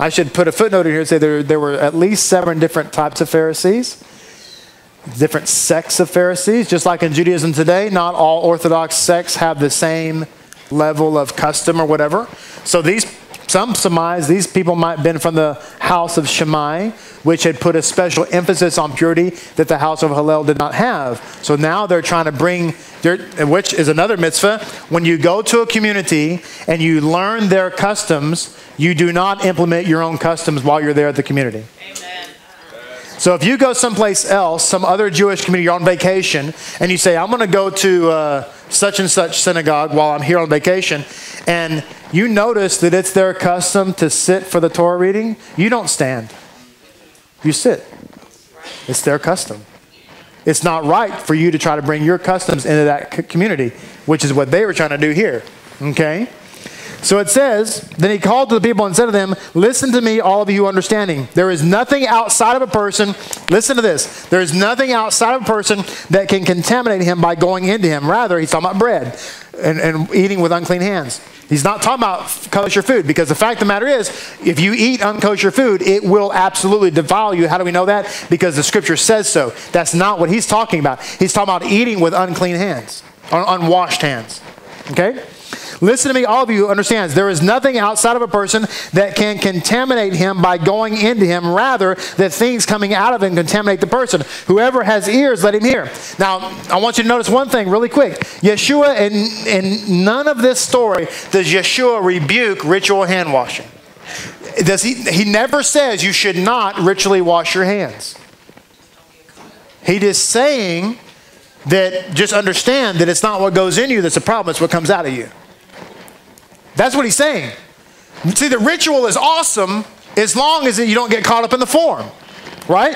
I should put a footnote in here and say there were at least 7 different types of Pharisees, different sects of Pharisees. Just like in Judaism today, not all Orthodox sects have the same level of custom or whatever. So some surmise these people might have been from the house of Shemini, which had put a special emphasis on purity that the house of Hillel did not have. So now they're trying to bring, which is another mitzvah. When you go to a community and you learn their customs, you do not implement your own customs while you're there at the community. Amen. So if you go someplace else, some other Jewish community, you're on vacation, and you say, I'm going to go to such and such synagogue while I'm here on vacation, and you notice that it's their custom to sit for the Torah reading, you don't stand. You sit. It's their custom. It's not right for you to try to bring your customs into that community, which is what they were trying to do here. Okay? So it says, then he called to the people and said to them, listen to me, all of you understanding. There is nothing outside of a person, listen to this, there is nothing outside of a person that can contaminate him by going into him. Rather, he's talking about bread and eating with unclean hands. He's not talking about kosher food, because the fact of the matter is, if you eat unkosher food, it will absolutely defile you. How do we know that? Because the scripture says so. That's not what he's talking about. He's talking about eating with unclean hands, unwashed hands. Okay? Listen to me, all of you understands. There is nothing outside of a person that can contaminate him by going into him. Rather, that things coming out of him contaminate the person. Whoever has ears, let him hear. Now, I want you to notice one thing really quick. Yeshua, in none of this story does Yeshua rebuke ritual hand washing. He never says you should not ritually wash your hands. He is saying that just understand that it's not what goes in you that's the problem, it's what comes out of you. That's what he's saying. See, the ritual is awesome as long as you don't get caught up in the form, right?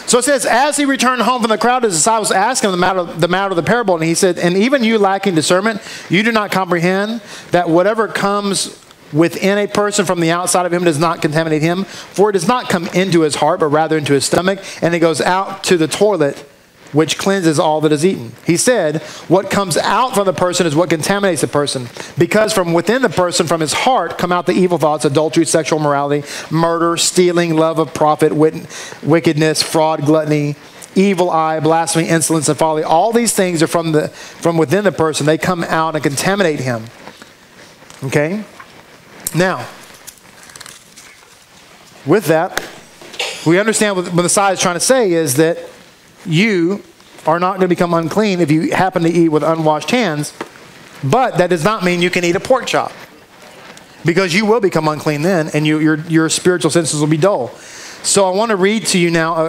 So it says, as he returned home from the crowd, his disciples asked him the matter of the parable, and he said, and even you lacking discernment, you do not comprehend that whatever comes within a person from the outside of him does not contaminate him, for it does not come into his heart, but rather into his stomach, and it goes out to the toilet, which cleanses all that is eaten. He said, what comes out from the person is what contaminates the person. Because from within the person, from his heart, come out the evil thoughts, adultery, sexual immorality, murder, stealing, love of profit, wickedness, fraud, gluttony, evil eye, blasphemy, insolence, and folly. All these things are from within the person. They come out and contaminate him. Okay? Now, with that, we understand what the Messiah is trying to say is that you are not going to become unclean if you happen to eat with unwashed hands, but that does not mean you can eat a pork chop, because you will become unclean then, and your spiritual senses will be dull. So I want to read to you now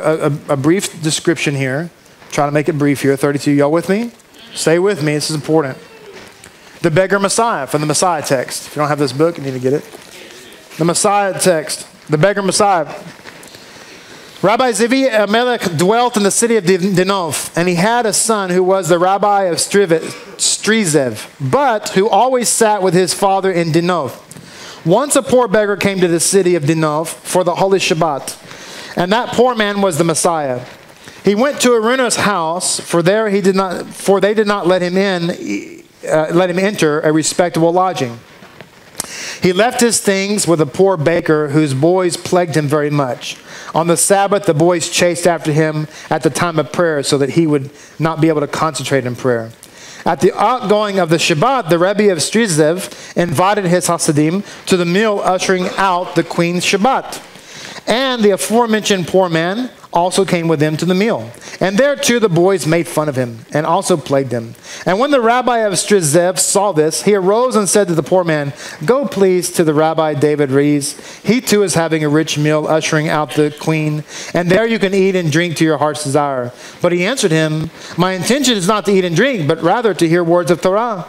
a brief description here. Try to make it brief here. 32, y'all with me? Stay with me. This is important. The beggar Messiah from the Messiah text. If you don't have this book, you need to get it. The Messiah text. The beggar Messiah. Rabbi Zevi Amelech dwelt in the city of Dinov, and he had a son who was the rabbi of Strizev, but who always sat with his father in Dinov. Once a poor beggar came to the city of Dinov for the Holy Shabbat, and that poor man was the Messiah. He went to Aruna's house, for they did not let him enter a respectable lodging. He left his things with a poor baker whose boys plagued him very much. On the Sabbath, the boys chased after him at the time of prayer so that he would not be able to concentrate in prayer. At the outgoing of the Shabbat, the Rebbe of Strizev invited his Hasidim to the meal ushering out the Queen's Shabbat. And the aforementioned poor man also came with them to the meal. And there too the boys made fun of him and also plagued him. And when the rabbi of Strizev saw this, he arose and said to the poor man, go please to the Rabbi David Rees. He too is having a rich meal ushering out the queen, and there you can eat and drink to your heart's desire. But he answered him, my intention is not to eat and drink, but rather to hear words of Torah.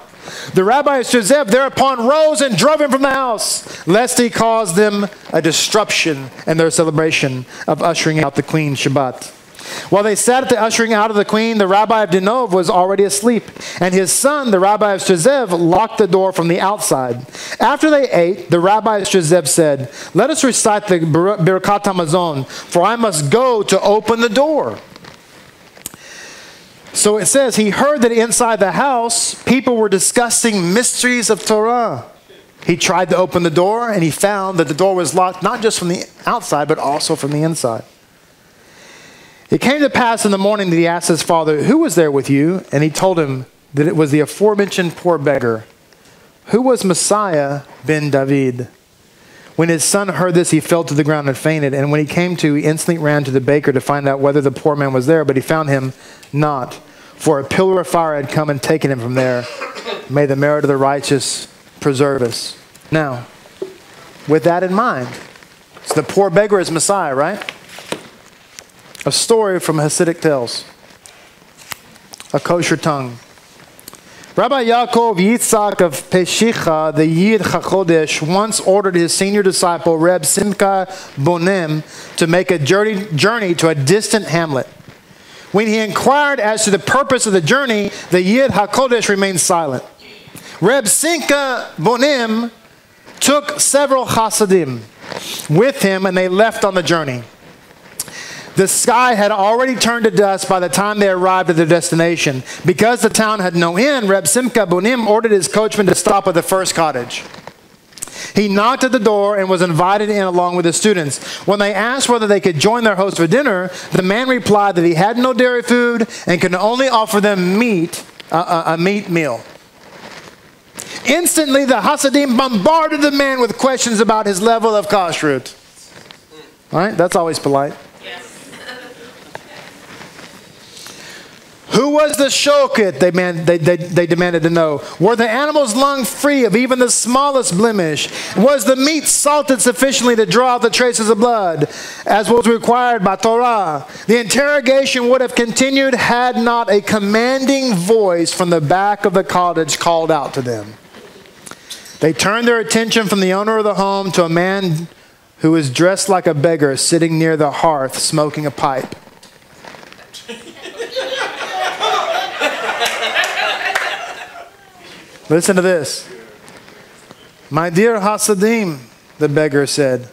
The rabbi of Strizev thereupon rose and drove him from the house, lest he cause them a disruption in their celebration of ushering out the queen Shabbat. While they sat at the ushering out of the queen, the rabbi of Dinov was already asleep, and his son, the rabbi of Strizev, locked the door from the outside. After they ate, the rabbi of Strizev said, let us recite the Birkat HaMazon, for I must go to open the door. So it says, he heard that inside the house, people were discussing mysteries of Torah. He tried to open the door, and he found that the door was locked, not just from the outside, but also from the inside. It came to pass in the morning that he asked his father, who was there with you? And he told him that it was the aforementioned poor beggar, who was Messiah ben David. When his son heard this, he fell to the ground and fainted. And when he came to, he instantly ran to the baker to find out whether the poor man was there, but he found him not. For a pillar of fire had come and taken him from there. May the merit of the righteous preserve us. Now, with that in mind, so the poor beggar is Messiah, right? A story from Hasidic tales. A kosher tongue. Rabbi Yaakov Yitzhak of Peshicha, the Yid HaChodesh, once ordered his senior disciple, Reb Simcha Bonem, to make a journey to a distant hamlet. When he inquired as to the purpose of the journey, the Yid HaKodesh remained silent. Reb Simcha Bonim took several Hasidim with him, and they left on the journey. The sky had already turned to dust by the time they arrived at their destination. Because the town had no inn, Reb Simcha Bonim ordered his coachman to stop at the first cottage. He knocked at the door and was invited in along with his students. When they asked whether they could join their host for dinner, the man replied that he had no dairy food and could only offer them a meat meal. Instantly, the Hasidim bombarded the man with questions about his level of kashrut. All right, that's always polite. Who was the shoket? They demanded to know. Were the animals' lungs free of even the smallest blemish? Was the meat salted sufficiently to draw out the traces of blood, as was required by Torah? The interrogation would have continued had not a commanding voice from the back of the cottage called out to them. They turned their attention from the owner of the home to a man who was dressed like a beggar sitting near the hearth smoking a pipe. Listen to this. My dear Hasidim, the beggar said,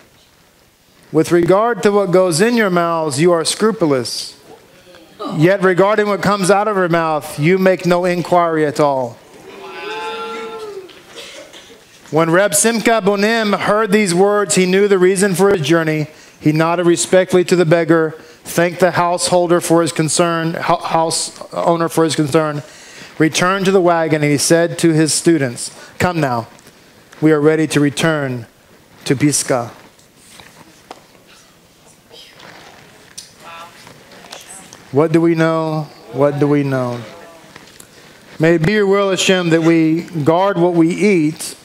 with regard to what goes in your mouths, you are scrupulous. Yet regarding what comes out of your mouth, you make no inquiry at all. When Reb Simcha Bonim heard these words, he knew the reason for his journey. He nodded respectfully to the beggar, thanked the house owner for his concern, returned to the wagon, and he said to his students, come now, we are ready to return to Pisgah. What do we know? What do we know? May it be your will, Hashem, that we guard what we eat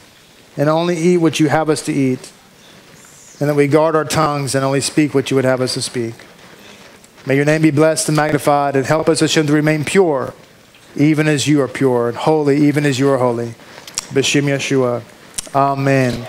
and only eat what you have us to eat, and that we guard our tongues and only speak what you would have us to speak. May your name be blessed and magnified, and help us, Hashem, to remain pure, even as you are pure, and holy, even as you are holy. B'Shem Yeshua. Amen.